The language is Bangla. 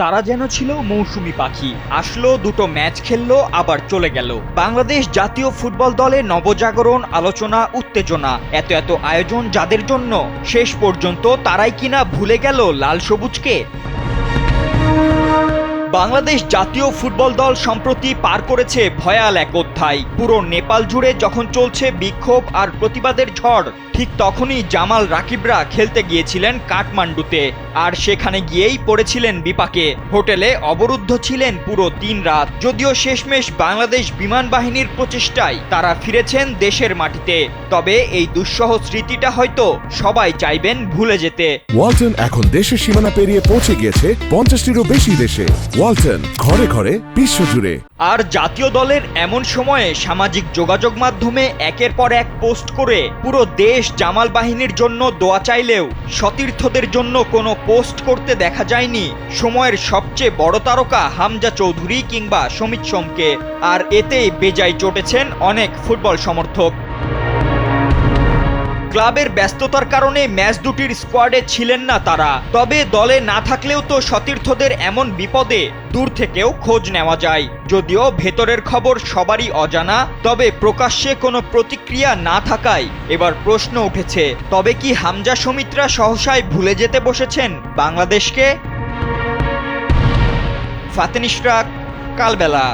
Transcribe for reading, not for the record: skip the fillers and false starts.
তারা যেন ছিল মৌসুমী পাখি, আসলো, দুটো ম্যাচ খেললো, আবার চলে গেল। বাংলাদেশ জাতীয় ফুটবল দলে নবজাগরণ, আলোচনা, উত্তেজনা, এত এত আয়োজন যাদের জন্য, শেষ পর্যন্ত তারাই কিনা ভুলে গেল লাল সবুজকে। বাংলাদেশ জাতীয় ফুটবল দল সম্প্রতি পার করেছে ভয়াল এক অধ্যায়। পুরো নেপাল জুড়ে যখন চলছে বিক্ষোভ আর প্রতিবাদের ঝড়, ঠিক তখনই জামাল রাকিবরা খেলতে গিয়েছিলেন কাঠমান্ডুতে, আর সেখানে গিয়েই পড়েছিলেন বিপাকে। হোটেলে অবরুদ্ধ ছিলেন পুরো 3 রাত। যদিও শেষমেশ বাংলাদেশ বিমান বাহিনীর প্রচেষ্টায় তারা ফিরেছেন দেশের মাটিতে, তবে এই দুঃসহ স্মৃতিটা হয়তো সবাই চাইবেন ভুলে যেতে। ওয়ালটন এখন দেশের সীমানা পেরিয়ে পৌঁছে গিয়েছে 50টিরও বেশি দেশে। ওয়ালটন, ঘরে ঘরে, বিশ্বজুড়ে। আর জাতীয় দলের এমন সময়ে সামাজিক যোগাযোগ মাধ্যমে একের পর এক পোস্ট করে পুরো দেশ জামাল বাহিনীর জন্য দোয়া চাইলেও সতীর্থদের জন্য কোনো পোস্ট করতে দেখা যায়নি সময়ের সবচেয়ে বড় তারকা হামজা চৌধুরী কিংবা সমিত সোমকে। আর এতেই বেজায় চটেছেন অনেক ফুটবল সমর্থক। ক্লাবের ব্যস্ততার কারণে ম্যাচ দুটির স্কোয়াডে ছিলেন না তারা, তবে দলে না থাকলেও তো সতীর্থদের এমন বিপদে দূর থেকেও খোঁজ নেওয়া যায়। যদিও ভেতরের খবর সবারই অজানা, তবে প্রকাশ্যে কোনো প্রতিক্রিয়া না থাকায় এবার প্রশ্ন উঠেছে, তবে কি হামজা সমিতরা সহসায় ভুলে যেতে বসেছেন বাংলাদেশকে? ফাতেন ইশরাক, কালবেলা।